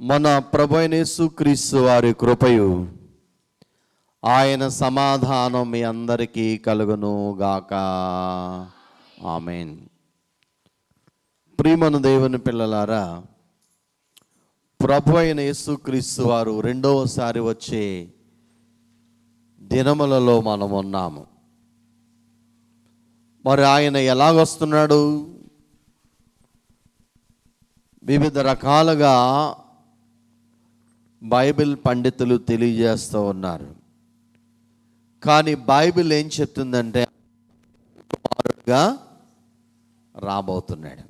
మన ప్రభువైన యేసుక్రీస్తు వారి కృపయు ఆయన సమాధానం మీ అందరికీ కలుగును గాక. ఆమేన్. ప్రియమైన దేవుని పిల్లలారా, ప్రభువైన యేసుక్రీస్తు వారు రెండవసారి వచ్చే దినములలో మనం ఉన్నాము. మరి ఆయన ఎలాగొస్తున్నాడు? వివిధ రకాలుగా బైబిల్ పండితులు తెలియజేస్తూ ఉన్నారు. కానీ బైబిల్ ఏం చెప్తుందంటే కుమారుడుగా రాబోతున్నాడు.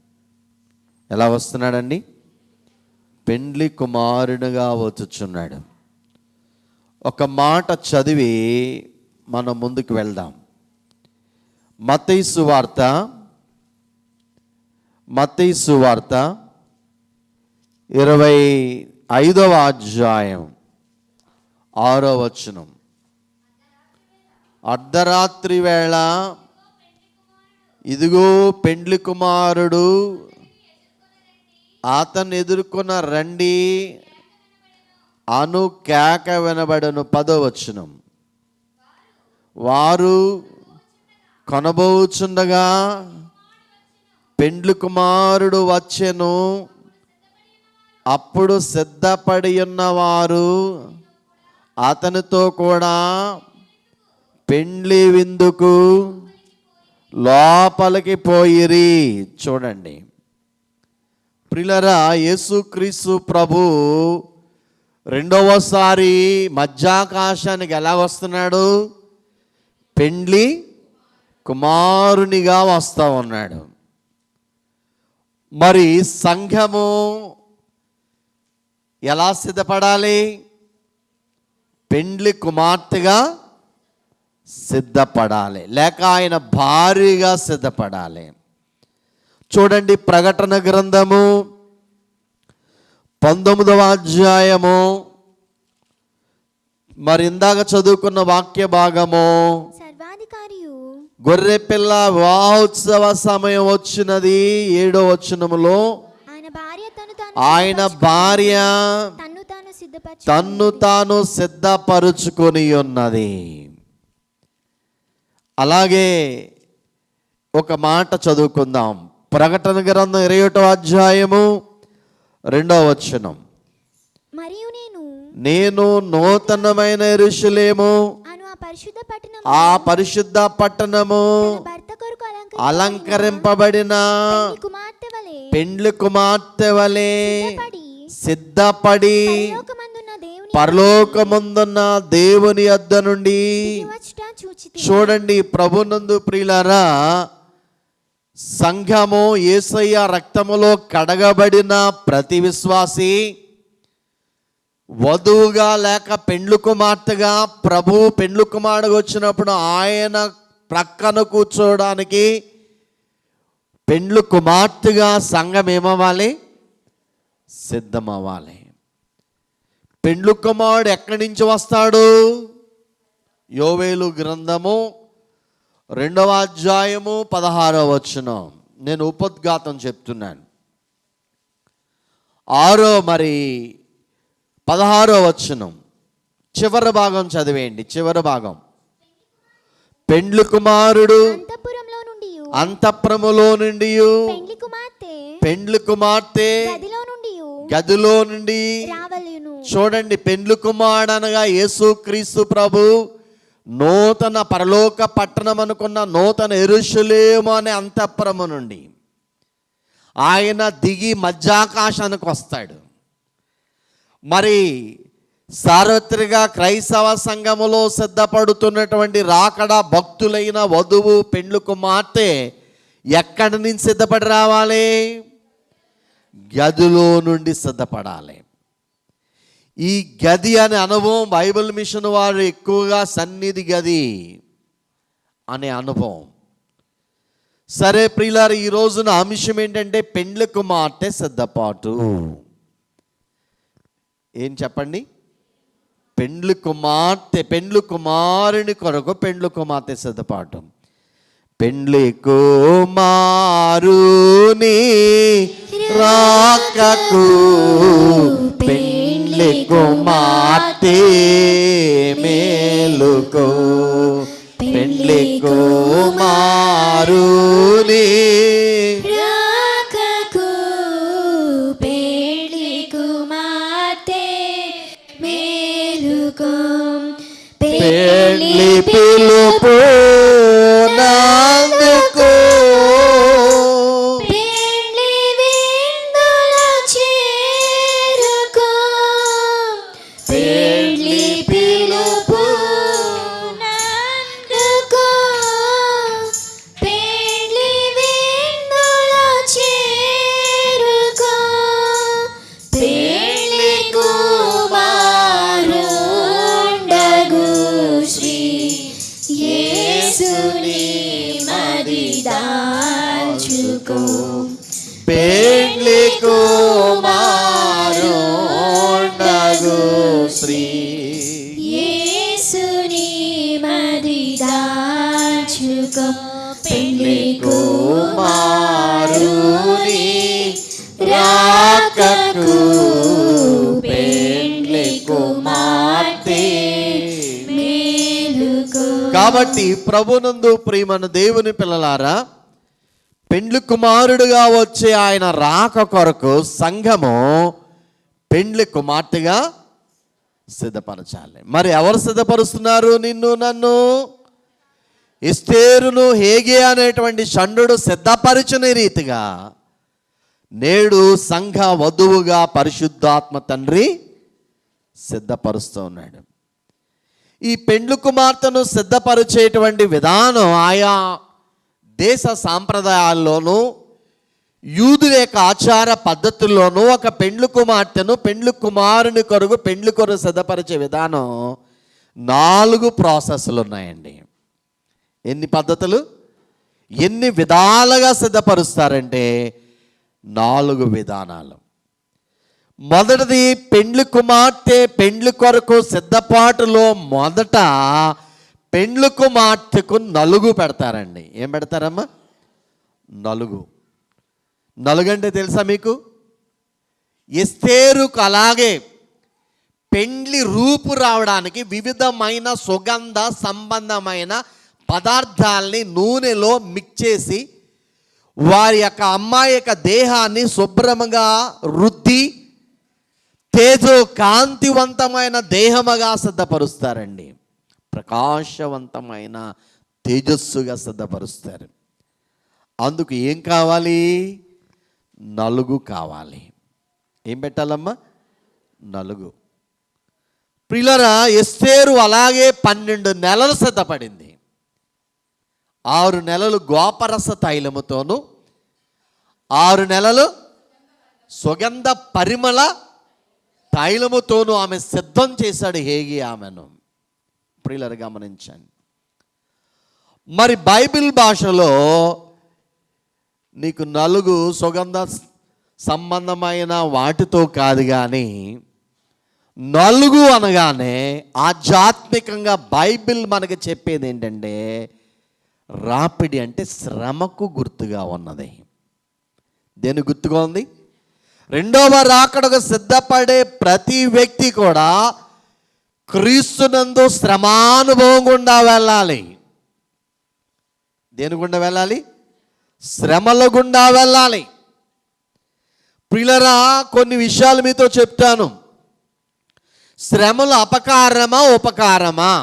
ఎలా వస్తున్నాడండి? పెండ్లి కుమారుడుగా వచ్చుచున్నాడు. ఒక మాట చదివి మనం ముందుకు వెళ్దాం. మత్తయి సువార్త 25వ అధ్యాయం 6వ వచనం. అర్ధరాత్రి వేళ ఇదిగో పెండ్లి కుమారుడు అతన్ని ఎదుర్కొన్న రండి అను కేక వినబడను. 10వ వచనం. వారు కొనబోచుండగా పెండ్లి కుమారుడు వచ్చెను. అప్పుడు సిద్ధపడి ఉన్నవారు అతనితో కూడా పెండ్లి విందుకు లోపలికి పోయిరి. చూడండి ప్రియులారా, యేసుక్రీస్తు ప్రభు రెండవసారి మధ్యాకాశానికి ఎలా వస్తున్నాడు? పెండ్లి కుమారునిగా వస్తూ ఉన్నాడు. మరి సంఘము ఎలా సిద్ధపడాలి? పెండ్లి కుమార్తెగా సిద్ధపడాలి, లేక ఆయన భార్యగా సిద్ధపడాలి. చూడండి, ప్రకటన గ్రంథము 19వ అధ్యాయము, మరి ఇందాక చదువుకున్న వాక్య భాగము, గొర్రె పిల్ల వివాహోత్సవ సమయం వచ్చినది. 7వ వచనములో ఆయన భార్య తన్ను తాను సిద్ధపరుచుకొని ఉన్నది. అలాగే ఒక మాట చదువుకుందాం. ప్రకటన గ్రంథం 21వ అధ్యాయము 2వ వచనం. మరియు నేను నూతనమైన యెరూషలేము ఆ పరిశుద్ధ పట్టణము అలంకరింపబడిన పెండ్లి కుమార్తె వలె సిద్ధపడి పరలోకమందున్న దేవుని యొద్ద నుండి. చూడండి ప్రభునందు ప్రియులారా, సంఘము యేసయ్య రక్తములో కడగబడిన ప్రతి విశ్వాసి వధువుగా లేక పెండ్లి కుమార్తెగా, ప్రభు పెండ్లి కుమారుడుగా వచ్చినప్పుడు ఆయన ప్రక్కన కూర్చోవడానికి పెండ్లి కుమార్తెగా సంఘం ఏమవ్వాలి? సిద్ధమవ్వాలి. పెండ్లి కుమారుడు ఎక్కడి నుంచి వస్తాడు? యోవేలు గ్రంథము 2వ అధ్యాయము 16వ వచనం. నేను ఉపోద్ఘాతం చెప్తున్నాను. 16వ వచనం చివరి భాగం చదివేయండి. చివరి భాగం. పెండ్లి కుమారుడు అంతఃపురములో నుండి పెండ్లి కుమార్తె గదిలో నుండి. చూడండి, పెండ్లి కుమారుడు అనగా యేసుక్రీస్తు ప్రభు నూతన పరలోక పట్టణం అనుకున్న నూతన యెరూషలేము అనే అంతఃపురము నుండి ఆయన దిగి మధ్యాకాశానికి వస్తాడు. మరి సార్వత్రిక క్రైస్తవ సంఘములో సిద్ధపడుతున్నటువంటి రాకడ భక్తులైన వధువు పెండ్లి కుమార్తె ఎక్కడి నుంచి సిద్ధపడి రావాలి? గదిలో నుండి సిద్ధపడాలి. ఈ గది అనే అనుభవం బైబిల్ మిషన్ వారు ఎక్కువగా సన్నిధి గది అనే అనుభవం. సరే ప్రియులారా, ఈ రోజున అంశం ఏంటంటే పెండ్లి కుమార్తె సిద్ధపాటు. ఏం చెప్పండి? పెండ్లి కుమార్తె, పెండ్లి కుమారుని కొరకు పెండ్లి కుమార్తె సిద్ధపాటు. పెండ్లి కుమారుని రాకకు పెండ్లి కుమార్తె మేలుకో, పెండ్లి కుమారుని రాకకు, పెండ్లి కుమార్తె మేలుకో, పెండ్లి పిలుపు నందుకో, పెండ్లి విందుల చేరుకో, పెండ్లి పిలుపు నందుకో, పెండ్లి విందుల చేరుకో, పెండ్లి కుమారుండగు శ్రీ యేసుని మది దాల్చుకో, పెండ్లి కుమారుండగు శ్రీ యేసుని మది దాల్చుకో, పెండ్లి కుమారుని రాకకు, పెండ్లి కుమార్తె మేలుకో. కాబట్టి ప్రభునందు ప్రియమైన దేవుని పిల్లలారా, పెండ్లి కుమారుడుగా వచ్చే ఆయన రాక కొరకు సంఘము పెండ్లి కుమార్తెగా సిద్ధపరచాలి. మరి ఎవరు సిద్ధపరుస్తున్నారు నిన్ను నన్ను? ఎస్తేరును హేగే అనేటువంటి షండు సిద్ధపరిచిన రీతిగా నేడు సంఘ వధువుగా పరిశుద్ధాత్మ తండ్రి సిద్ధపరుస్తూ ఉన్నాడు. ఈ పెండ్లి కుమార్తెను సిద్ధపరిచేటువంటి విధానం ఆయా దేశ సాంప్రదాయాల్లోనూ యూదుల యొక్క ఆచార పద్ధతుల్లోనూ ఒక పెండ్లి కుమార్తెను పెండ్లి కుమారుని కొరకు పెండ్లి కొరకు సిద్ధపరిచే విధానం 4 ప్రాసెస్లు ఉన్నాయండి. ఎన్ని పద్ధతులు, ఎన్ని విధాలుగా సిద్ధపరుస్తారంటే 4 విధానాలు. మొదటిది పెండ్లి కుమార్తె పెండ్లి కొరకు సిద్ధపాటులో మొదట పెండ్లి కుమార్తెకు నలుగు పెడతారండి. ఏం పెడతారమ్మా? నలుగు. నలుగంటే తెలుసా మీకు? ఎస్తేరుకు అలాగే పెండ్లి రూపు రావడానికి వివిధమైన సుగంధ సంబంధమైన పదార్థాలని నూనెలో మిక్స్ చేసి వారి యొక్క అమ్మాయి యొక్క దేహాన్ని శుభ్రంగా రుద్ది తేజో కాంతివంతమైన దేహముగా సిద్ధపరుస్తారండి. ప్రకాశవంతమైన తేజస్సుగా సిద్ధపరుస్తారు. అందుకు ఏం కావాలి? నలుగు కావాలి. ఏం పెట్టాలమ్మా? నలుగు. ప్రియులారా, ఎస్తేరు అలాగే 12 నెలలు సిద్ధపడింది. 6 నెలలు గోపరస తైలముతోను, 6 నెలలు సుగంధ పరిమళ తైలముతోనూ ఆమె సిద్ధం చేశాడు హేగి ఆమెను. ప్రియులారా గమనించండి. మరి బైబిల్ భాషలో నీకు నలుగు సుగంధ సంబంధమైన వాటితో కాదు, కానీ నలుగు అనగానే ఆధ్యాత్మికంగా బైబిల్ మనకి చెప్పేది ఏంటంటే రాపిడి అంటే శ్రమకు గుర్తుగా ఉన్నది. దేని గుర్తుగా ఉంది? రెండవ రాకడకు సిద్ధపడే ప్రతి వ్యక్తి కూడా క్రీస్తునందు శ్రమానుభవం గుండా వెళ్ళాలి. దేని గుండా వెళ్ళాలి? శ్రమల గుండా వెళ్ళాలి. ప్రియులారా, కొన్ని విషయాలు మీతో చెప్తాను. శ్రమలు అపకారమా ఉపకారమా?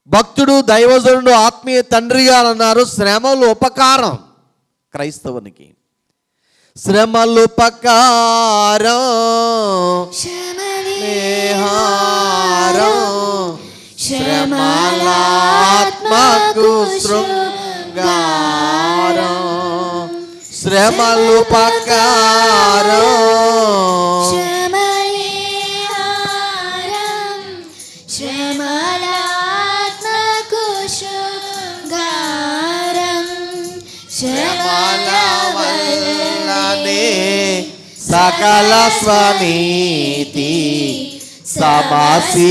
భక్తుడు దైవజనుడు ఆత్మీయ తండ్రి గారు అన్నారు, శ్రమలు ఉపకారం క్రైస్తవునికి. శ్రమలు ఉపకారం, శ్రమలాత్మకు శృంగారం. శ్రమలు ఉపకారం, శ్రమలాత్మకు శృంగారం. శ్రమల వల్లనే సకల స్వనీతి సమసిపోవునుగానా.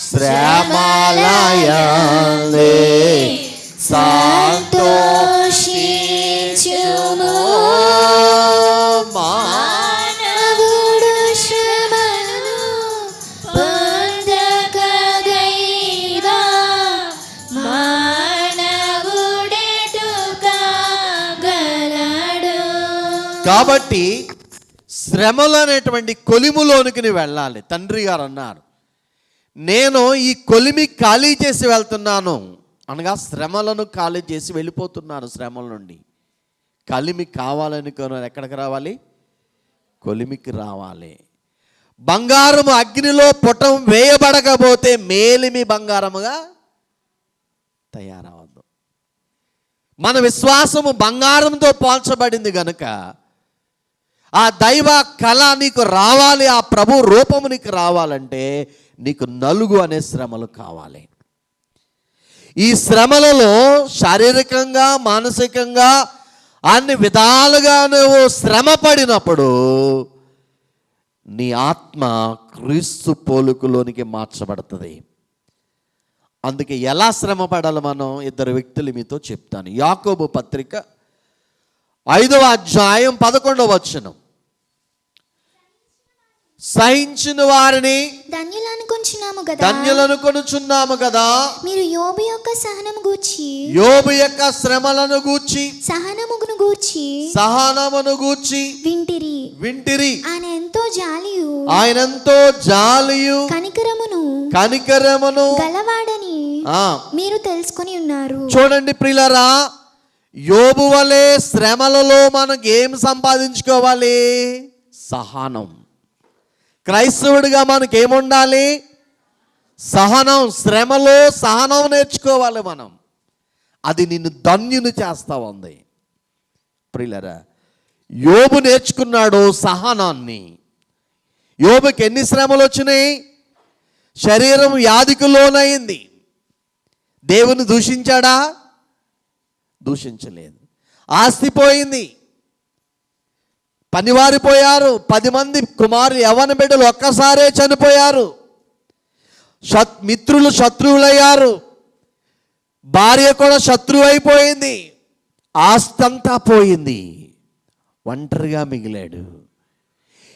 శ్రమలయందే సంతోషించుము కాబట్టి శ్రమలు అనేటువంటి కొలిములోనికి నువ్వు వెళ్ళాలి. తండ్రి గారు అన్నారు, నేను ఈ కొలిమి ఖాళీ చేసి వెళ్తున్నాను అనగా శ్రమలను ఖాళీ చేసి వెళ్ళిపోతున్నాను. శ్రమల నుండి కలిమి కావాలనుకున్నాను. ఎక్కడికి రావాలి? కొలిమికి రావాలి. బంగారము అగ్నిలో పుటం వేయబడకపోతే మేలిమి బంగారముగా తయారవద్దు. మన విశ్వాసము బంగారంతో పోల్చబడింది గనుక ఆ దైవ కళ నీకు రావాలి, ఆ ప్రభు రూపము నీకు రావాలంటే నీకు నలుగు అనే శ్రమలు కావాలి. ఈ శ్రమలలో శారీరకంగా మానసికంగా అన్ని విధాలుగా నువ్వు శ్రమ పడినప్పుడు నీ ఆత్మ క్రీస్తు పోలుకులోనికి మార్చబడుతుంది. అందుకే ఎలా శ్రమ పడాలి మనం ఇద్దరు వ్యక్తులు మీతో చెప్తాను. యాకోబు పత్రిక 5వ అధ్యాయం 11వ వచనం. సహించిన వారిని ధన్యులనుకొనుచున్నాము కదా. మీరు యోబు యొక్క సహనము గూర్చి, యోబు యొక్క శ్రమలను గూర్చి, సహనమును గూర్చి వింటిరి. ఆయన ఎంతో జాలియు కనికరమును గలవాడని మీరు తెలుసుకొని ఉన్నారు. చూడండి ప్రియులారా, యోబు వలె శ్రమలలో మనకు ఏం సంపాదించుకోవాలి? సహనం. క్రైస్తవుడిగా మనకి ఏముండాలి? సహనం. శ్రమలో సహనం నేర్చుకోవాలి మనం. అది నిన్ను ధన్యుని చేస్తా ఉంది. ప్రియులారా, యోబు నేర్చుకున్నాడు సహనాన్ని. యోబుకి ఎన్ని శ్రమలు వచ్చినాయి? శరీరం వ్యాధికి లోనైంది. దేవుని దూషించాడా? దూషించలేదు. ఆస్తి పోయింది, పనివారిపోయారు, 10 మంది కుమారులు యవ్వన బిడ్డలు ఒక్కసారే చనిపోయారు, మిత్రులు శత్రువులయ్యారు, భార్య కూడా శత్రువు అయిపోయింది, ఆస్తి అంతా పోయింది, ఒంటరిగా మిగిలాడు.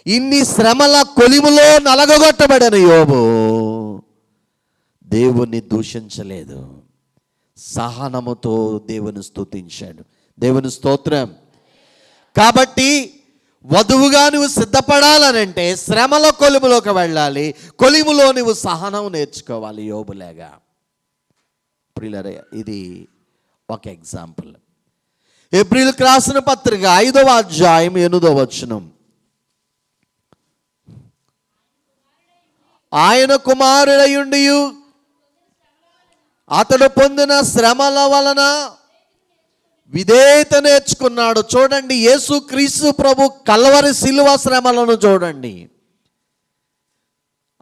ఇన్ని శ్రమల కొలిములో నలగొట్టబడిన యోబు దేవుణ్ణి దూషించలేదు, సహనముతో దేవుని స్తుతించాడు. దేవుని స్తోత్రం. కాబట్టి వధువుగా నువ్వు సిద్ధపడాలనంటే శ్రమల కొలిములోకి వెళ్ళాలి. కొలిములో నువ్వు సహనం నేర్చుకోవాలి యోబులాగా. ప్రియులారా, ఇది ఒక ఎగ్జాంపుల్. హెబ్రీయులకు రాసిన పత్రిక 5వ అధ్యాయం 8వ వచనం. ఆయన కుమారుడయుండియు అతడు పొందిన శ్రమల వలన విధేయత నేర్చుకున్నాడు. చూడండి, యేసు క్రీస్తు ప్రభు కల్వరి శిలువ శ్రమలను చూడండి.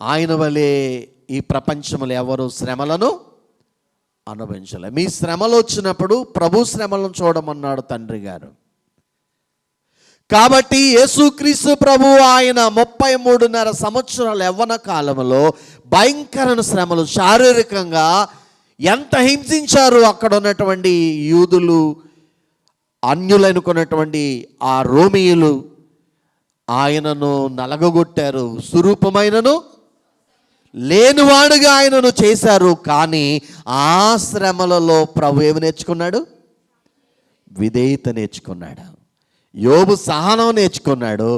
ఆయన వలె ఈ ప్రపంచంలో ఎవరు శ్రమలను అనుభవించలే. మీ శ్రమలు వచ్చినప్పుడు ప్రభు శ్రమలను చూడమన్నాడు తండ్రి గారు. కాబట్టి యేసుక్రీస్తు ప్రభు ఆయన 33.5 సంవత్సరాల యవ్వన కాలంలో భయంకర శ్రమలు, శారీరకంగా ఎంత హింసించారు అక్కడ ఉన్నటువంటి యూదులు, అన్యులనుకున్నటువంటి ఆ రోమియులు. ఆయనను నలగగొట్టారు, స్వరూపమైనను లేనివాడుగా ఆయనను చేశారు. కానీ ఆ శ్రమలలో ప్రభు ఏమి నేర్చుకున్నాడు? విధేయత నేర్చుకున్నాడు. యోబు సహనం నేర్చుకున్నాడు.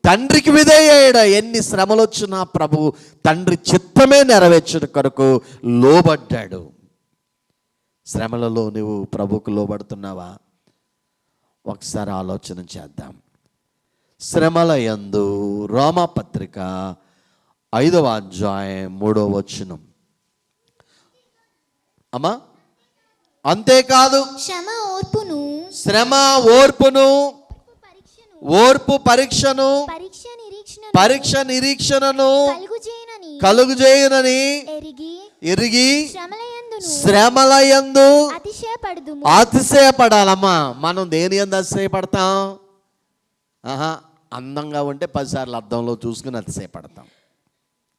తండ్రికి విధేయుడు. ఎన్ని శ్రమలు వచ్చినా ప్రభు తండ్రి చిత్తమే నెరవేర్చిన కొరకు లోబడ్డాడు. శ్రమలలో నువ్వు ప్రభుకు లోబడుతున్నావా? ఒకసారి ఆలోచన చేద్దాం. శ్రమల యందు రోమాపత్రిక 5వ అధ్యాయం 3వ వచనం. అమ్మా, అంతేకాదు శ్రమ ఓర్పును, ఓర్పు పరీక్షను, పరీక్ష నిరీక్షణను కలుగుచేయునని ఎరిగి శ్రమల యందు అతిశయపడాలమ్మా. మనం దేని యందు అతిశయపడతాం? అందంగా ఉంటే 10 సార్లు అద్దంలో చూసుకుని అతిశయపడతాం.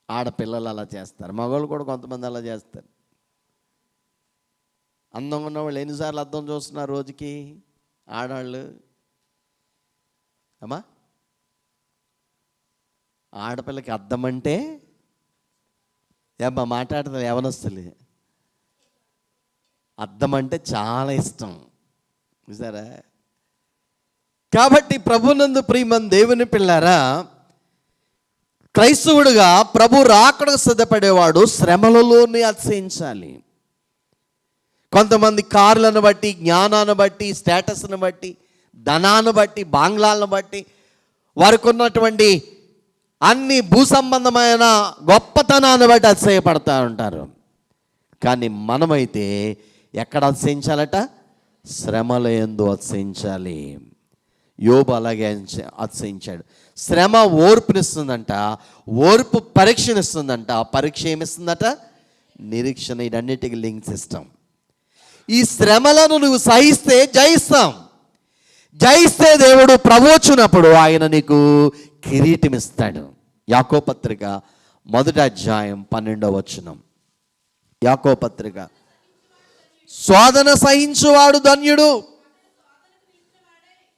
ఆడపిల్లలు అలా చేస్తారు, మగవాళ్ళు కూడా కొంతమంది అలా చేస్తారు. అందంగా ఉన్నవాళ్ళు ఎన్నిసార్లు అద్దం చూస్తున్నారు రోజుకి? ఆడవాళ్ళు అమ్మా, ఆడపిల్లకి అద్దం అంటే ఏమ్మా మాట్లాడుతుంది యవనస్తులు. అద్దం అంటే చాలా ఇష్టం. చూసారా? కాబట్టి ప్రభునందు ప్రియమైన దేవుని పిల్లారా, క్రైస్తవుడుగా ప్రభు రాకడకు సిద్ధపడేవాడు శ్రమలలోనే అతిశయించాలి. కొంతమంది కార్లను బట్టి, జ్ఞానాన్ని బట్టి, స్టేటస్ను బట్టి, ధనాన్ని బట్టి, బాంగ్లాలను బట్టి, వారికి ఉన్నటువంటి అన్ని భూ సంబంధమైన గొప్పతనాన్ని బట్టి అతిశయపడతా ఉంటారు. కానీ మనమైతే ఎక్కడ అతిశయించాలట? శ్రమల యందు అతిశయించాలి. యోబు అలాగే అతిశయించాడు. శ్రమ ఓర్పునిస్తుందంట, ఓర్పు పరీక్షనిస్తుందంట, ఆ పరీక్ష ఏమిస్తుందట? నిరీక్షణ. ఇదన్నిటికీ లింక్ సిస్టమ్. ఈ శ్రమలను నువ్వు సహిస్తే జయిస్తాం. జయిస్తే దేవుడు ప్రభువచ్చినప్పుడు ఆయన నీకు కిరీటం ఇస్తాడు. యాకోబు పత్రిక 1వ అధ్యాయం 12వ వచనం. యాకోబు పత్రిక, శోధన సహించువాడు ధన్యుడు,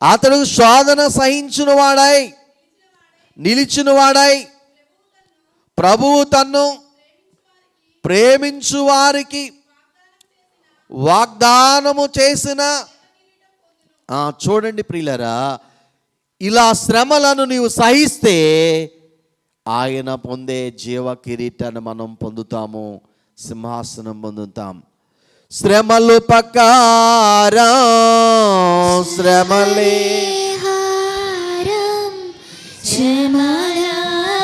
అతడు శోధన సహించిన వాడై నిలిచిన వాడై ప్రభువు తన్ను ప్రేమించు వారికి వాగ్దానము చేసిన. చూడండి ప్రియులరా, ఇలా శ్రమలను నీవు సహిస్తే ఆయన పొందే జీవ కిరీటాన్ని మనం పొందుతాము, సింహాసనం పొందుతాం. శ్రమలు పకారా శ్రమలే శ్రమలాత్మకు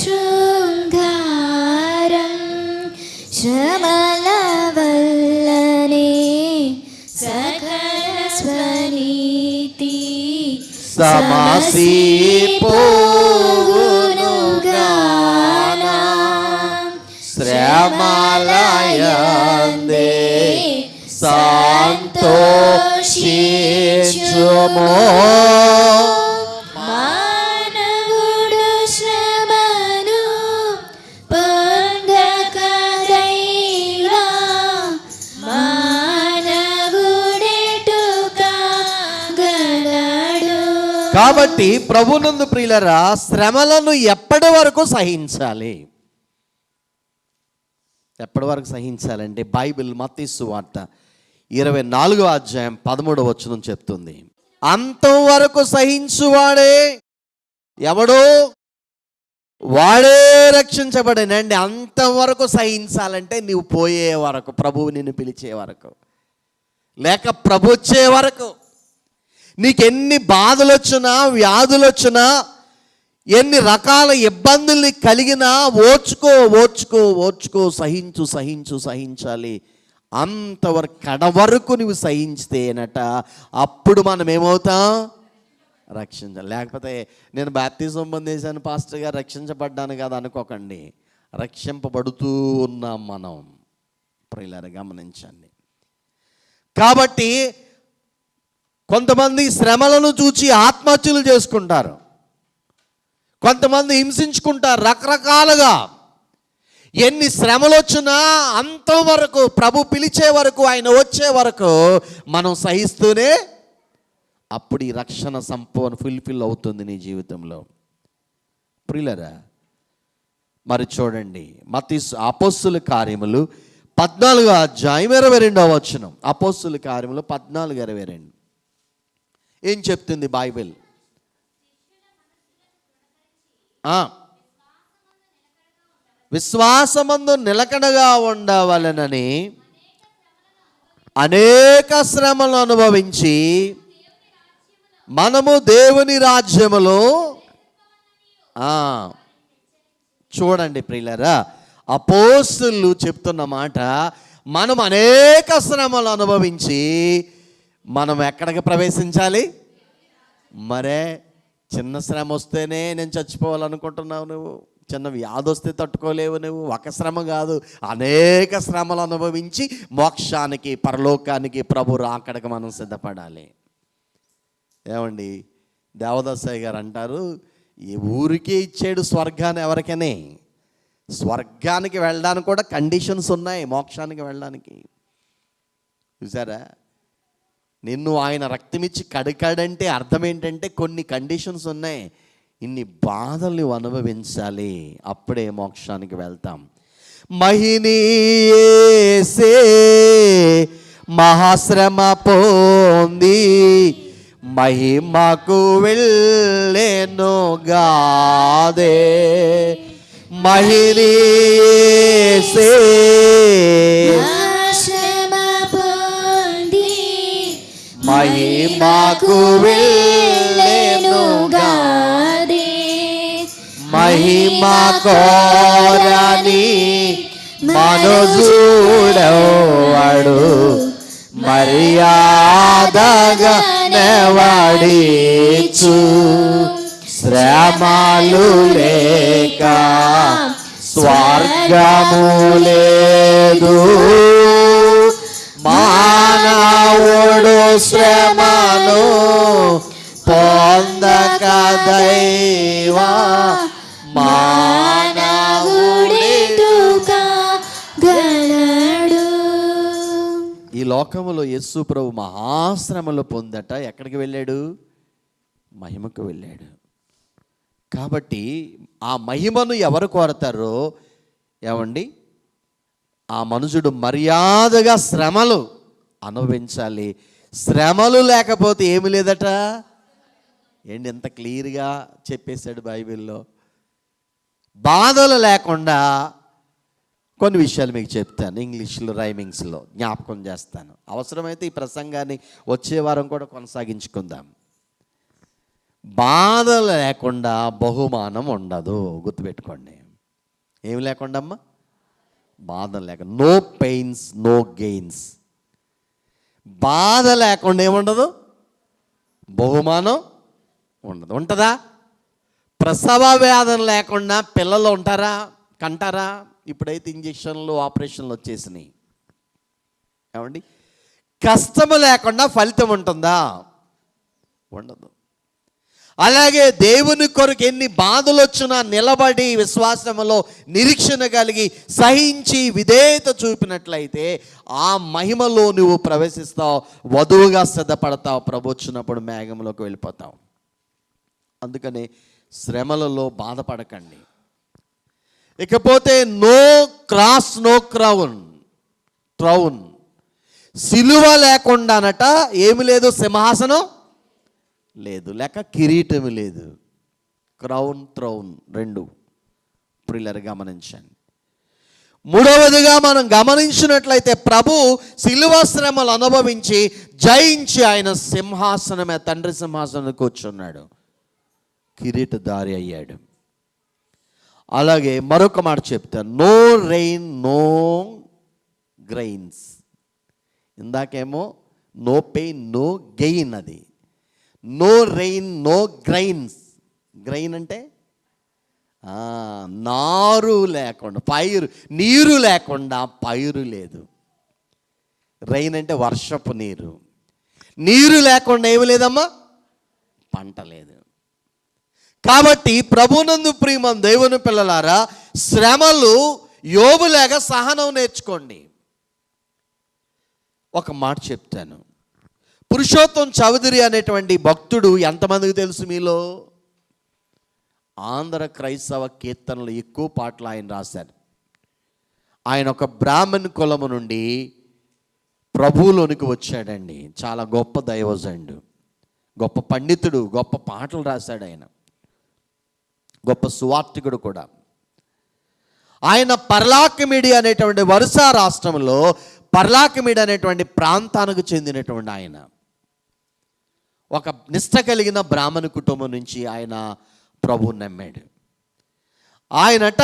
శృంగారం, శ్రమల వల్లనే సకల స్వనీతి సమసిపోవునుగానా, శ్రమలయందే సంతోషించుము. మానవుడు శ్రమను పొందకదైనా మానవుడెటు కాగలడు. కాబట్టి ప్రభునందు ప్రియులరా, శ్రమలను ఎప్పటి వరకు సహించాలి? ఎప్పటి వరకు సహించాలంటే బైబిల్ మత్తయి సువార్త 24వ అధ్యాయం 13వ వచనం చెప్తుంది. అంతవరకు సహించువాడే ఎవడో వాడే రక్షించబడేనండి. అంతవరకు సహించాలంటే నీవు పోయే వరకు, ప్రభువు నిన్ను పిలిచే వరకు, లేక ప్రభు వచ్చే వరకు. నీకెన్ని బాధలు వచ్చినా, వ్యాధులు వచ్చినా, ఎన్ని రకాల ఇబ్బందుల్ని కలిగినా ఓర్చుకో ఓర్చుకో ఓర్చుకో, సహించు సహించు సహించాలి. అంతవరకు కడవరకు నువ్వు సహించితేనట అప్పుడు మనం ఏమవుతాం? రక్షించాలి. లేకపోతే నేను బాప్తిజం పొందేశాను పాస్టర్ గారు, రక్షించబడ్డాను కదా అనుకోకండి. రక్షింపబడుతూ ఉన్నాం మనం. ప్రియులారా గమనించండి. కాబట్టి కొంతమంది శ్రమలను చూచి ఆత్మహత్యలు చేసుకుంటారు, కొంతమంది హింసించుకుంటారు రకరకాలుగా. ఎన్ని శ్రమలు వచ్చినా అంతవరకు, ప్రభు పిలిచే వరకు, ఆయన వచ్చే వరకు మనం సహిస్తూనే అప్పుడు ఈ రక్షణ సంపూర్ణ ఫుల్ఫిల్ అవుతుంది నీ జీవితంలో. ప్రియులారా మరి చూడండి, మత్తయి అపోస్తుల కార్యములు 14వ అధ్యాయం 22వ వచనం. అపోస్తుల కార్యములు 14:22 ఏం చెప్తుంది బైబిల్? విశ్వాసమందు నిలకడగా ఉండవలెనని అనేక శ్రమలు అనుభవించి మనము దేవుని రాజ్యములో. చూడండి ప్రియులారా, అపోస్తలులు చెప్తున్న మాట, మనం అనేక శ్రమలు అనుభవించి మనం ఎక్కడికి ప్రవేశించాలి? మరే చిన్న శ్రమ వస్తేనే నేను చచ్చిపోవాలనుకుంటున్నావు నువ్వు, చిన్న వ్యాధి వస్తే తట్టుకోలేవు నువ్వు. ఒక శ్రమ కాదు, అనేక శ్రమలు అనుభవించి మోక్షానికి, పరలోకానికి, ప్రభు రాకడకి మనం సిద్ధపడాలి. ఏమండి, దేవదాసయ్య గారు అంటారు, ఈ ఊరికే ఇచ్చాడు స్వర్గాన్ని ఎవరికనే. స్వర్గానికి వెళ్ళడానికి కూడా కండిషన్స్ ఉన్నాయి, మోక్షానికి వెళ్ళడానికి. చూసారా, నిన్ను ఆయన రక్తమిచ్చి కడకాడంటే అర్థం ఏంటంటే కొన్ని కండిషన్స్ ఉన్నాయి. ఇన్ని బాధలు నువ్వు అనుభవించాలి, అప్పుడే మోక్షానికి వెళ్తాం. మహినీయేసే మహాశ్రమ పొంది మహిమకు వెళ్ళెను గాదే మహిళీసే శ్రమ పొంది మహిమకు వెళ్ళెను గాదే మహిమ కోరని మనుజుడవాడు మర్యాదగా నెవడిచు శ్రమలు లేక స్వర్గము లేదు మానవుడు శ్రమను పొందక దైవ మానవుడెటుగా గలడు. ఈ లోకములో యేసు ప్రభు మహాశ్రమలు పొందట ఎక్కడికి వెళ్ళాడు? మహిమకు వెళ్ళాడు. కాబట్టి ఆ మహిమను ఎవరు కోరతారో ఏమండి, ఆ మనుషుడు మర్యాదగా శ్రమలు అనుభవించాలి. శ్రమలు లేకపోతే ఏమి లేదట. ఏంటి ఎంత క్లియర్గా చెప్పేశాడు బైబిల్లో. బాధలు లేకుండా కొన్ని విషయాలు మీకు చెప్తాను, ఇంగ్లీష్లో రైమింగ్స్లో జ్ఞాపకం చేస్తాను. అవసరమైతే ఈ ప్రసంగాన్ని వచ్చే వారం కూడా కొనసాగించుకుందాం. బాధలు లేకుండా బహుమానం ఉండదు, గుర్తుపెట్టుకోండి. ఏమి లేకుండా అమ్మా? బాధలు లేక నో పెయిన్స్ నో గెయిన్స్. బాధ లేకుండా ఏముండదు? బహుమానం ఉండదు. ఉంటుందా? ప్రసవ వేదన లేకుండా పిల్లలు ఉంటారా, కంటారా? ఇప్పుడైతే ఇంజక్షన్లు ఆపరేషన్లు వచ్చేసినాయి. ఏమండి, కష్టము లేకుండా ఫలితం ఉంటుందా? ఉండదు. అలాగే దేవుని కొరకు ఎన్ని బాధలు వచ్చినా నిలబడి విశ్వాసములో నిరీక్షణ కలిగి సహించి విధేయత చూపినట్లయితే ఆ మహిమలో నువ్వు ప్రవేశిస్తావు, వధువుగా సిద్ధపడతావు, ప్రభు వచ్చినప్పుడు మేఘంలోకి వెళ్ళిపోతావు. అందుకని శ్రమలలో బాధపడకండి. ఇకపోతే నో క్రాస్ నో ట్రౌన్. సిలువ లేకుండానట ఏమి లేదు, సింహాసనం లేదు, లేక కిరీటం లేదు. క్రౌన్ త్రౌన్ రెండు ప్రియులారా గమనించండి. మూడవదిగా మనం గమనించినట్లయితే ప్రభు సిలువ శ్రమలు అనుభవించి జయించి ఆయన సింహాసనమే, తండ్రి సింహాసనం కూర్చున్నాడు, కిరీటధారి అయ్యాడు. అలాగే మరొక మాట చెప్తాను, నో రెయిన్ నో గ్రైన్స్. ఇందాకేమో నో పెయిన్ నో గెయిన్, అది no rain no grains. Grain అంటే నారు లేకుండా పైరు, నీరు లేకుండా పైరు లేదు. రెయిన్ అంటే వర్షపు నీరు. నీరు లేకుండా ఏమి లేదమ్మా, పంట లేదు. కాబట్టి ప్రభునందు ప్రియమైన దేవుని పిల్లలారా, శ్రమలు యోబులేక సహనం నేర్చుకోండి. ఒక మాట చెప్తాను, పురుషోత్తం చౌదరి అనేటువంటి భక్తుడు ఎంతమందికి తెలుసు మీలో? ఆంధ్ర క్రైస్తవ కీర్తనలు ఎక్కువ పాటలు ఆయన రాశారు. ఆయన ఒక బ్రాహ్మణ్ కులము నుండి ప్రభువులోనికి వచ్చాడండి. చాలా గొప్ప దైవజనుడు, గొప్ప పండితుడు, గొప్ప పాటలు రాశాడు ఆయన, గొప్ప సువార్తికుడు కూడా. ఆయన పర్లాకిమిడి అనేటువంటి వరుస రాష్ట్రంలో పర్లాకిమిడి అనేటువంటి ప్రాంతానికి చెందినటువంటి ఆయన ఒక నిష్ట కలిగిన బ్రాహ్మణ కుటుంబం నుంచి ఆయన ప్రభువుని నమ్మాడు. ఆయనట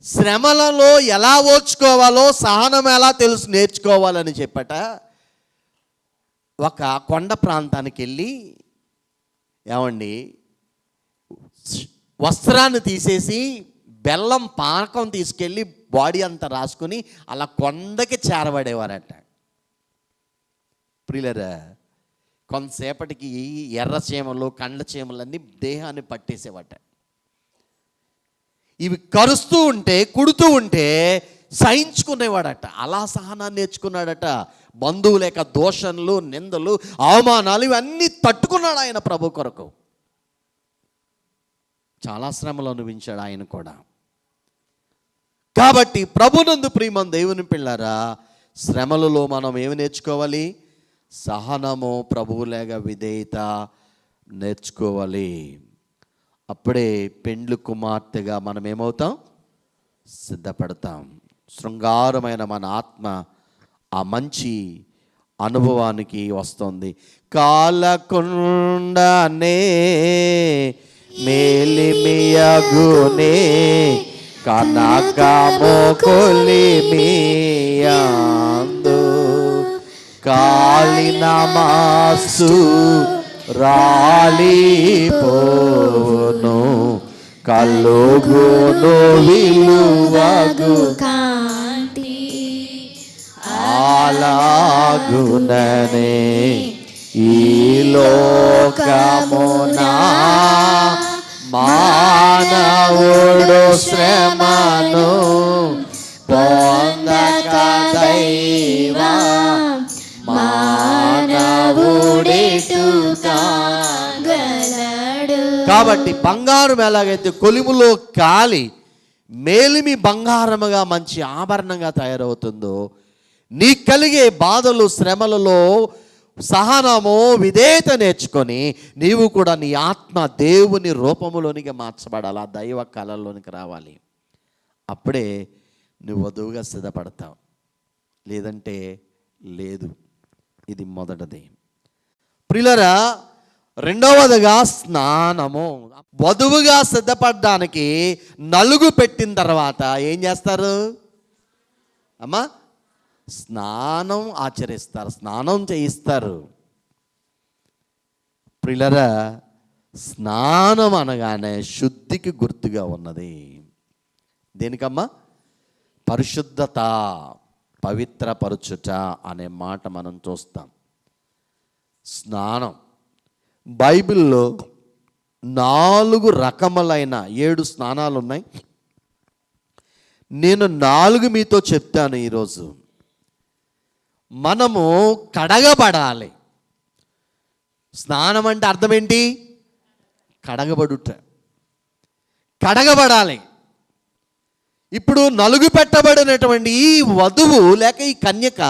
శ్రమలలో ఎలా ఓర్చుకోవాలో, సహనం ఎలా తెలుసు నేర్చుకోవాలని చెప్పట ఒక కొండ ప్రాంతానికి వెళ్ళి, ఏమండి, వస్త్రాన్ని తీసేసి బెల్లం పానకం తీసుకెళ్ళి బాడీ అంతా రాసుకొని అలా కొండకి చేరబడేవారట. ప్రియులారా, కొంతసేపటికి ఎర్ర చీమలు కండ్ల చీమలన్నీ దేహాన్ని పట్టేసేవట. ఇవి కరుస్తూ ఉంటే కుడుతూ ఉంటే సహించుకునేవాడట. అలా సహనాన్ని నేర్చుకున్నాడట. బంధువుల యొక్క దోషణలు, నిందలు, అవమానాలు ఇవన్నీ తట్టుకున్నాడు ఆయన ప్రభు కొరకు. చాలా శ్రమలు అనుభవించాడు ఆయన కూడా. కాబట్టి ప్రభునందు ప్రియమైన దేవుని పిల్లారా, శ్రమలలో మనం ఏమి నేర్చుకోవాలి? సహనము, ప్రభువులేగా విధేయత నేర్చుకోవాలి. అప్పుడే పెండ్లు కుమార్తెగా మనం ఏమవుతాం? సిద్ధపడతాం. శృంగారమైన మన ఆత్మ ఆ మంచి అనుభవానికి వస్తుంది. కాలకుండానే మేలిమియగునే కనకము కొలిమియందు కాలిన మాసు రాలిపోను కలుగును విలువగు కాంతి అలాగుననే ఈ లోకమునా మానవుడు శ్రమను పొందక దైవ మానవుడెటు కాగలడు. కాబట్టి బంగారం ఎలాగైతే కొలిములో కాలి మేలిమి బంగారముగా మంచి ఆభరణంగా తయారవుతుందో, నీ కలిగే బాధలు శ్రమలలో సహనము, విధేయత నేర్చుకొని నీవు కూడా నీ ఆత్మ దేవుని రూపములోనికి మార్చబడాలి, ఆ దైవ కళల్లోనికి రావాలి. అప్పుడే నువ్వు వధువుగా సిద్ధపడతావు, లేదంటే లేదు. ఇది మొదటిది. ప్రియులారా, రెండవదిగా స్నానము. వధువుగా సిద్ధపడడానికి నలుగు పెట్టిన తర్వాత ఏం చేస్తారు అమ్మా? స్నానం ఆచరిస్తారు, స్నానం చేయిస్తారు. ప్రియులారా, స్నానం అనగానే శుద్ధికి గుర్తుగా ఉన్నది. దేనికమ్మా? పరిశుద్ధత, పవిత్రపరచుట అనే మాట మనం చూస్తాం. స్నానం బైబిల్లో 4 రకములైన 7 స్నానాలు ఉన్నాయి. నేను 4 మీతో చెప్తాను ఈరోజు. మనము కడగబడాలి. స్నానం అంటే అర్థం ఏంటి? కడగబడుట, కడగబడాలి. ఇప్పుడు నలుగు పెట్టబడినటువంటి ఈ వధువు లేక ఈ కన్యక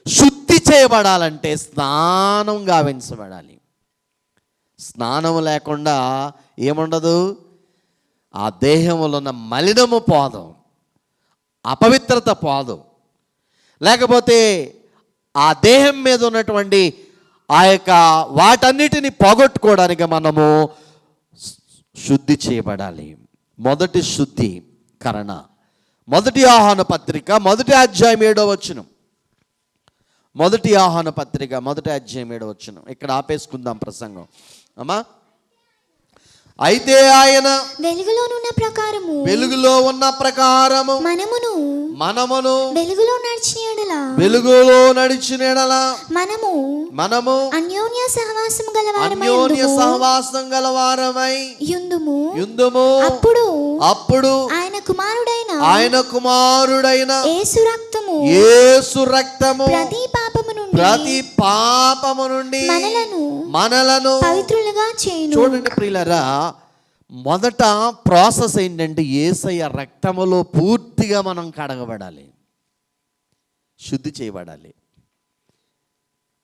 శుద్ధి చేయబడాలంటే స్నానం గావించబడాలి. స్నానం లేకుండా ఏముండదు? ఆ దేహంలో ఉన్న మలినము పోదు, అపవిత్రత పోదు. లేకపోతే ఆ దేహం మీద ఉన్నటువంటి ఆ యొక్క వాటన్నిటిని పోగొట్టుకోవడానికి మనము శుద్ధి చేయబడాలి. మొదటి శుద్ధీకరణ మొదటి యోహాను పత్రిక 1వ అధ్యాయం 7వ వచనం. మొదటి యోహాను పత్రిక 1వ అధ్యాయం 7వ వచనం. ఇక్కడ ఆపేసుకుందాం ప్రసంగం అమ్మా. అయితే ఆయన వెలుగులో ఉన్న ప్రకారము మనమును వెలుగులో నడిచిన యెడల మనము అన్యోన్య సహవాసం గలవారమై యుందుము. అప్పుడు ఆయన కుమారుడైన యేసు రక్తము ప్రతి పాపము నుండి మనలను పవిత్రులుగా చేయును. చూడండి ప్రియులారా, మొదట ప్రాసెస్ ఏంటంటే యేసయ్య రక్తములో పూర్తిగా మనం కడగబడాలి, శుద్ధి చేయబడాలి.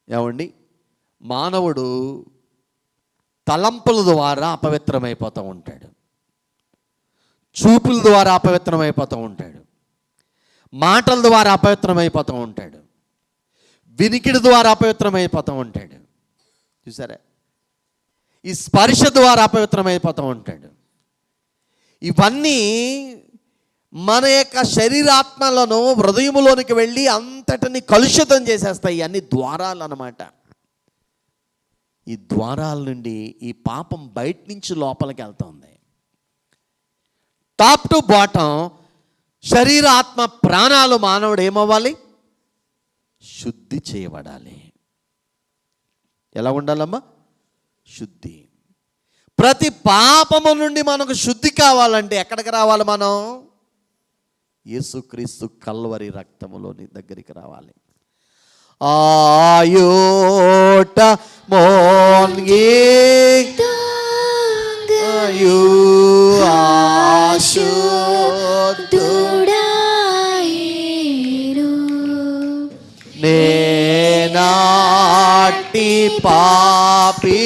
ఏమండి, మానవుడు తలంపుల ద్వారా అపవిత్రమైపోతూ ఉంటాడు, చూపుల ద్వారా అపవిత్రమైపోతూ ఉంటాడు, మాటల ద్వారా అపవిత్రమైపోతూ ఉంటాడు, వినికిడి ద్వారా అపవిత్రమైపోతూ ఉంటాడు. చూసారా? ఈ స్పర్శ ద్వారా అపవిత్రమైపోతూ ఉంటాడు. ఇవన్నీ మన యొక్క శరీరాత్మలను హృదయములోనికి వెళ్ళి అంతటిని కలుషితం చేసేస్తాయి. అన్ని ద్వారాలు అన్నమాట. ఈ ద్వారాల నుండి ఈ పాపం బయట నుంచి లోపలికి వెళ్తుంది. టాప్ టు బాటం శరీర ఆత్మ ప్రాణాలు మానవుడు ఏమవ్వాలి? శుద్ధి చేయబడాలి. ఎలా ఉండాలమ్మా? శుద్ధి. ప్రతి పాపము నుండి మనకు శుద్ధి కావాలంటే ఎక్కడికి రావాలి? మనం యేసుక్రీస్తు కల్వరి రక్తములోని దగ్గరికి రావాలి. ఆయోట మోన్గే ఆయు ఆశుద్ధుడాయిరు నేనా అట్టి పాపి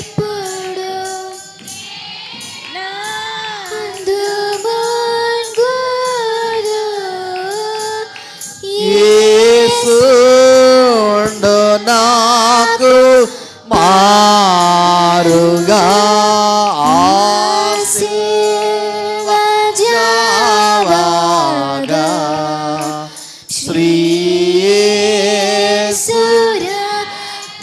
ఇప్పుడు అందుమోన్గుదు. యేసుండు నాకు మారుగా ఆశీర్వజావగా శ్రీ యేసు సురక్తమేప్పుడు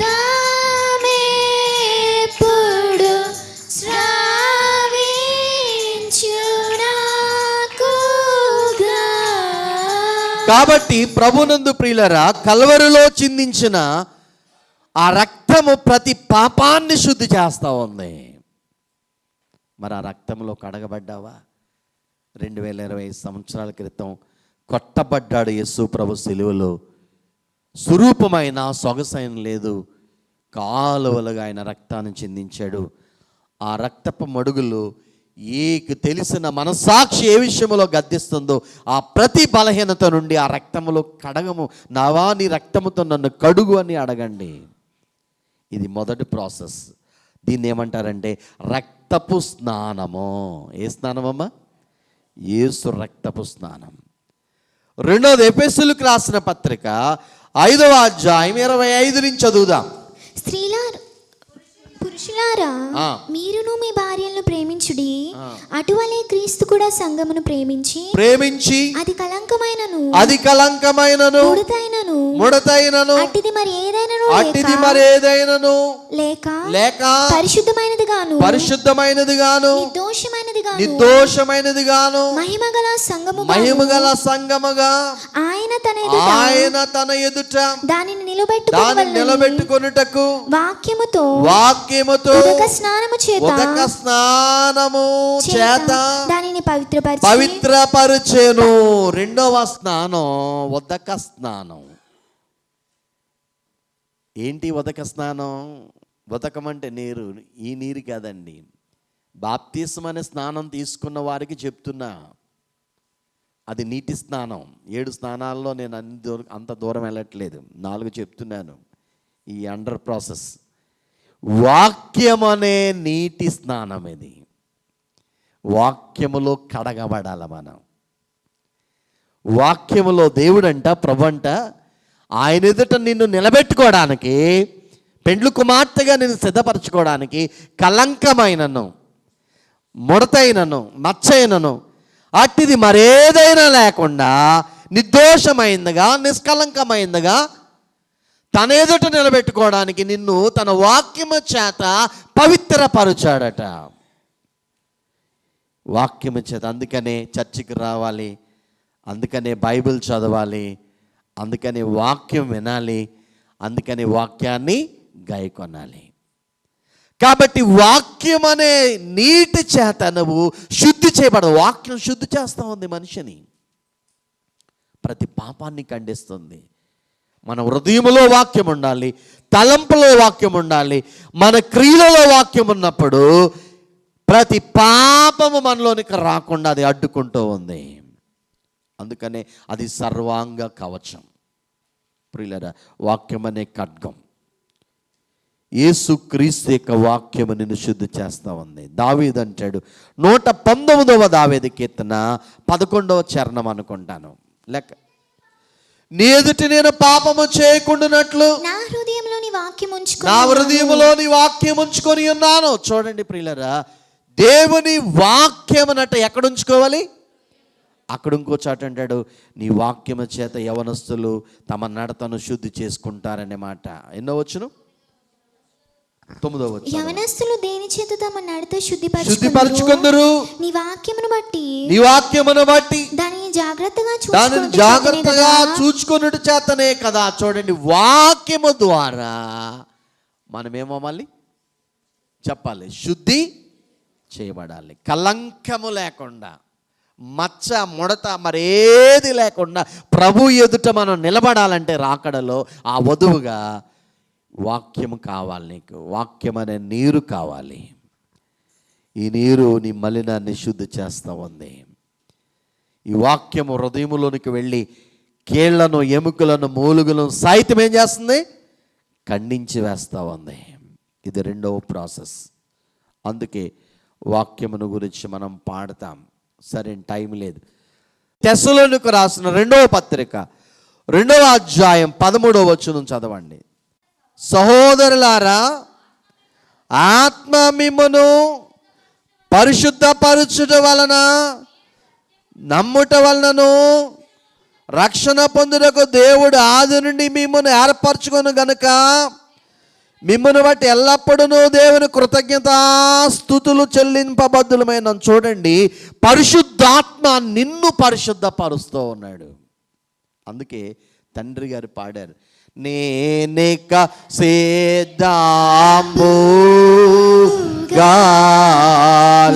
స్రవించునాకుగా. కాబట్టి ప్రభునందు ప్రియులరా, కల్వరిలో చిందించిన ఆ రక్తము ప్రతి పాపాన్ని శుద్ధి చేస్తా ఉంది. మరి ఆ రక్తంలో కడగబడ్డావా? 2025 సంవత్సరాల క్రితం కొట్టబడ్డాడు యేసు ప్రభు సిలువలో. స్వరూపమైన సొగసైన లేదు, కాలువలుగా ఆయన రక్తాన్ని చిందించాడు. ఆ రక్తపు మడుగులు ఏకు తెలిసిన మనసాక్షి ఏ విషయంలో గద్దిస్తుందో ఆ ప్రతి బలహీనత నుండి ఆ రక్తములో కడగము. నావా నీ రక్తముతో నన్ను కడుగు అని అడగండి. ఇది మొదటి ప్రాసెస్. దీన్ని ఏమంటారంటే రక్తపు స్నానము. ఏ స్నానమమ్మా? యేసు రక్తపు స్నానం. రెండోది ఎఫెసీయులకు రాసిన పత్రిక 5వ అధ్యాయం 25 నుంచి చదువుదాం. పురుషులారా, మీరును మీ భార్యలను ప్రేమించుడి. అటువలే క్రీస్తు కూడా సంఘమును ప్రేమించి అది కలంకమైనను ముడతైనను అట్టిది మరి ఏదైనను లేక పరిశుద్ధమైనది గాను నిర్దోషమైనది గాను మహిమగల సంఘముగా ఆయన తన ఎదుట దానిని నిలబెట్టుకొనుటకు వాక్యముతో ఉదక స్నానము చేత దానిని పవిత్రపరచెను. రెండవ స్నానం ఉదక స్నానం. ఏంటి ఉదక స్నానం? ఉదకం అంటే నీరు. ఈ నీరు కాదండి, బాప్తిస్మం అనే స్నానం తీసుకున్న వారికి చెప్తున్నా. అది నీటి స్నానం. 7 స్నానాల్లో నేను అంత దూరం వెళ్ళట్లేదు, 4 చెప్తున్నాను. ఈ అండర్ ప్రాసెస్ వాక్యం అనే నీటి స్నానం. ఇది వాక్యములో కడగబడాల మనం. వాక్యములో దేవుడంట, ప్రభుంట ఆయన ఎదుట నిన్ను నిలబెట్టుకోవడానికి, పెండ్లు కుమార్తెగా నిన్ను సిద్ధపరచుకోవడానికి కలంకమైనను ముడతైనను మచ్చైనను అట్టిది మరేదైనా లేకుండా నిర్దోషమైందిగా నిష్కలంకమైందిగా తన ఎదుట నిలబెట్టుకోవడానికి నిన్ను తన వాక్యము చేత పవిత్రపరచాడట. వాక్యము చేత. అందుకనే చర్చికి రావాలి, అందుకనే బైబిల్ చదవాలి, అందుకని వాక్యం వినాలి, అందుకని వాక్యాన్ని గాయకొనాలి. కాబట్టి వాక్యం అనే నీటి చేత నువ్వు శుద్ధి చేయబడదు. వాక్యం శుద్ధి చేస్తూ ఉంది మనిషిని, ప్రతి పాపాన్ని ఖండిస్తుంది. మన హృదయంలో వాక్యం ఉండాలి, తలంపులో వాక్యం ఉండాలి, మన క్రియలలో వాక్యం ఉన్నప్పుడు ప్రతి పాపము మనలోనికి రాకుండా అది అడ్డుకుంటూ ఉంది. అందుకనే అది సర్వాంగ కవచం. ప్రియులారా, వాక్యం అనే ఖడ్గం. యేసు క్రీస్తు యొక్క వాక్యము నిన్ను శుద్ధి చేస్తూ ఉంది. దావీదు అంటాడు 119వ దావీదు కీర్తన 11వ చరణం అనుకుంటాను లెక్క, నీ ఎదుట నేను పాపము చేయకుండానట్లు నా హృదయంలోని వాక్యం ఉంచుకొని ఉన్నాను. చూడండి ప్రియులారా, దేవుని వాక్యమునట ఎక్కడ ఉంచుకోవాలి? అక్కడ ఇంకో చాట అంటాడు, నీ వాక్యము చేత యవనస్తులు తమ నడతను శుద్ధి చేసుకుంటారనే మాట. ఎన్నో వచ్చును? 9వ వచనం. యవనస్తులు దేని చేత తమ నడత శుద్ధిపరచుకొందురు? నీ వాక్యమును బట్టి దానిని జాగ్రత్తగా చూచుకొనుట చేతనే కదా. చూడండి, వాక్యము ద్వారా మనమేమో మళ్ళీ చెప్పాలి, శుద్ధి చేయబడాలి. కలంకము లేకుండా, మచ్చ ముడత మరేది లేకుండా ప్రభు ఎదుట మనం నిలబడాలంటే రాకడలో ఆ వధువుగా వాక్యము కావాలి. నీకు వాక్యం అనే నీరు కావాలి. ఈ నీరు నీ మలినాన్ని శుద్ధి చేస్తూ ఉంది. ఈ వాక్యము హృదయములోనికి వెళ్ళి కీళ్లను, ఎముకలను, మూలుగులను సైతం ఏం చేస్తుంది? ఖండించి వేస్తూ ఉంది. ఇది రెండవ ప్రాసెస్. అందుకే వాక్యమును గురించి మనం పాడతాం. సరే, టైం లేదు. తెస్సలోనికు రాసిన రెండవ పత్రిక 2వ అధ్యాయం 13వ వచనం చదవండి. సహోదరులారా, ఆత్మ మిమ్మును పరిశుద్ధపరచుట వలన నమ్ముట వలనను రక్షణ పొందుటకు దేవుడు ఆది నుండి మిమ్మును ఏర్పరచుకొను గనుక మిమ్మును బట్టి ఎల్లప్పుడూ దేవుని కృతజ్ఞతాస్తుతులు చెల్లింపబద్దులమైన. చూడండి, పరిశుద్ధాత్మ నిన్ను పరిశుద్ధపరుస్తూ ఉన్నాడు. అందుకే తండ్రి గారు పాడారు, నేనిక సిద్ధంబుగా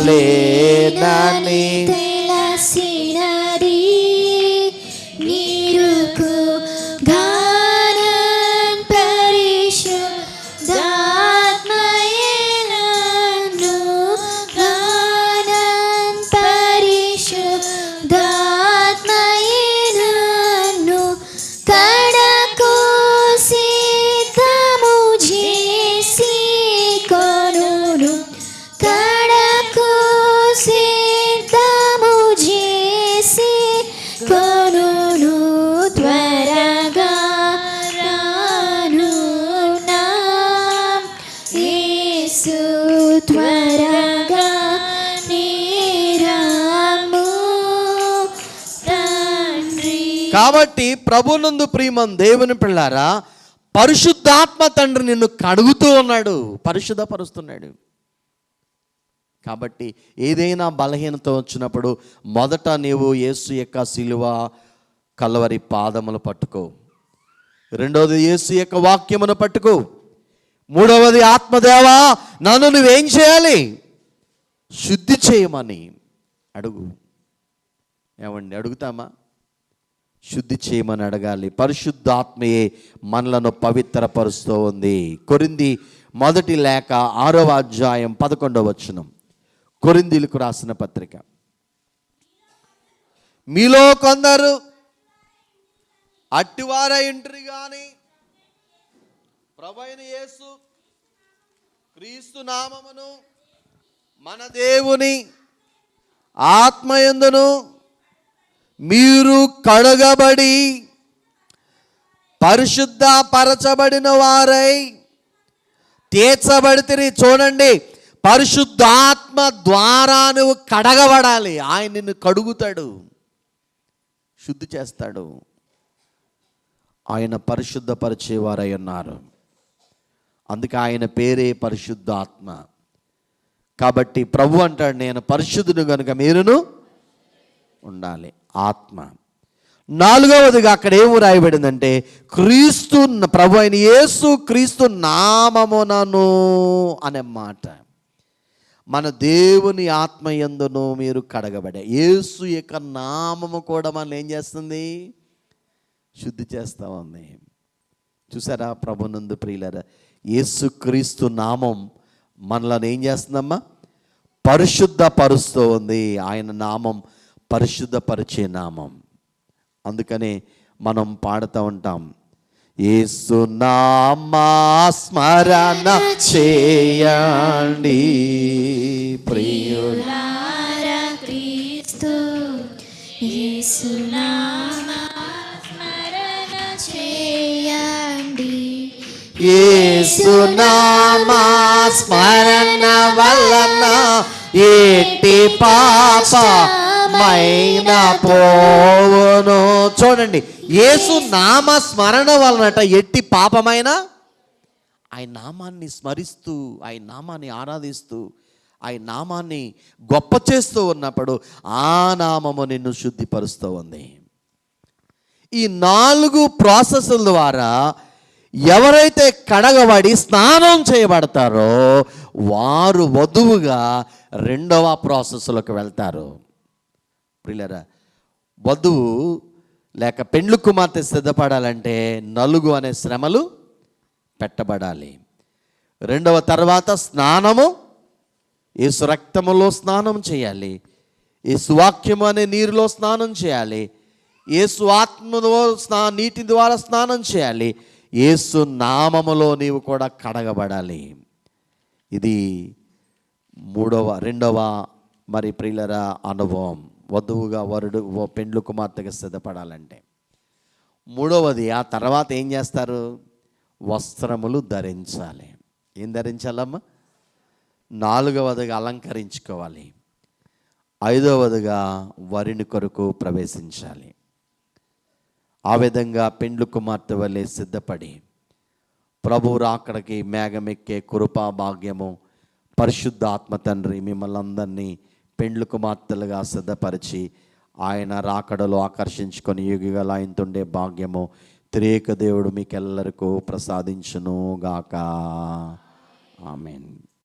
లేనని తెలిసినది నీరుకు గానం పరిశుద్ధాత్మయే నన్ను గానం పరిశుద్ధాత్మయే నన్ను కడకు సిద్ధము చేసి కొనును కడకు సిద్ధము చేసి కొనును త్వరగా రాను నా యేసు త్వరగా నీరాము తండ్రి. కాబట్టి ప్రభునందు ప్రియమం దేవుని పిల్లారా, పరిశుద్ధాత్మ తండ్రి నిన్ను కడుగుతూ ఉన్నాడు, పరిశుద్ధపరుస్తున్నాడు. కాబట్టి ఏదైనా బలహీనత వచ్చినప్పుడు మొదట నీవు యేసు యొక్క శిలువ కల్వరి పాదములు పట్టుకో. రెండవది యేసు యొక్క వాక్యమును పట్టుకో. మూడవది ఆత్మదేవా నన్ను నువ్వేం చేయాలి? శుద్ధి చేయమని అడుగు. ఏమండి, అడుగుతామా? శుద్ధి చేయమని అడగాలి. పరిశుద్ధాత్మయే మనలను పవిత్రపరుస్తూ ఉంది. కొరింథీ మొదటి లేఖ 6వ అధ్యాయం 11వ వచనం. కొరింథీలకు రాసిన పత్రిక. మీలో కొందరు అట్టివారై ఉంటరు గాని ప్రభువైన యేసు క్రీస్తు నామమును మన దేవుని ఆత్మయందును మీరు కడగబడి పరిశుద్ధపరచబడిన వారై తీర్చబడితిరి. చూడండి, పరిశుద్ధాత్మ ద్వారా నువ్వు కడగబడాలి. ఆయన నిన్ను కడుగుతాడు, శుద్ధి చేస్తాడు. ఆయన పరిశుద్ధపరిచేవారై ఉన్నారు. అందుకే ఆయన పేరే పరిశుద్ధాత్మ. కాబట్టి ప్రభు అంటాడు, నేను పరిశుద్ధుడు కనుక మీరును ఉండాలి. ఆత్మ. 4వదిగా అక్కడ ఏమి రాయబడిందంటే, క్రీస్తు ప్రభు అయిన యేసు క్రీస్తు నామమునను అనే మాట. మన దేవుని ఆత్మయందును మీరు కడగబడే. యేసు యొక్క నామము కూడా మనల్ని ఏం చేస్తుంది? శుద్ధి చేస్తా ఉంది. చూసారా ప్రభునందు ప్రియులారా, యేసు క్రీస్తు నామం మనలను ఏం చేస్తుందమ్మా? పరిశుద్ధపరుస్తూ ఉంది. ఆయన నామం పరిశుద్ధపరిచే నామం. అందుకనే మనం పాడుతూ ఉంటాం, యేసు నామా స్మరణ చేయండి ప్రియులారా, క్రీస్తు యేసు నామా స్మరణ చేయండి. యేసు నామా స్మరణ వలన ఎట్టి పాపమైన పోవును. చూడండి, యేసు నామ స్మరణ వలనట ఎట్టి పాపమైన, ఆయన నామాన్ని స్మరిస్తూ, ఆయన నామాన్ని ఆరాధిస్తూ, ఆయన నామాన్ని గొప్ప చేస్తూ ఉన్నప్పుడు ఆ నామము నిన్ను శుద్ధిపరుస్తూ ఉంది. ఈ 4 ప్రాసెస్ల ద్వారా ఎవరైతే కడగబడి స్నానం చేయబడతారో వారు వధువుగా 2వ ప్రాసెస్లోకి వెళ్తారు. ప్రియులారా, వధువు లేక పెండ్లు కుమార్తె సిద్ధపడాలంటే 4 అనే శ్రమలు పెట్టబడాలి. 2వ తర్వాత స్నానము, యేసు రక్తములో స్నానం చేయాలి, యేసు వాక్యము అనే నీరులో స్నానం చేయాలి, యేసు ఆత్మలో నీటి ద్వారా స్నానం చేయాలి. యేసు నామములో నీవు కూడా కడగబడాలి. ఇది రెండవ మరి ప్రియులరా అనుభవం. వధువుగా వరుడు పెండ్లు కుమార్తెగా సిద్ధపడాలంటే. మూడవది, ఆ తర్వాత ఏం చేస్తారు? వస్త్రములు ధరించాలి. ఏం ధరించాలమ్మా? నాలుగవదిగా అలంకరించుకోవాలి. ఐదవదిగా వరుని కొరకు ప్రవేశించాలి. ఆ విధంగా పెండ్లు కుమార్తె వలె సిద్ధపడి ప్రభు రాకడకి మేఘమెక్కే కృపా భాగ్యము పరిశుద్ధాత్మ తండ్రి మిమ్మల్ని అందరినీ పెండ్లు కుమార్తెలుగా సిద్ధపరిచి ఆయన రాకడలో ఆకర్షించుకొని యుగగల ఆయనతుండే భాగ్యము త్రియేక దేవుడు మీకెల్లరికూ ప్రసాదించును గాక. ఆమేన్.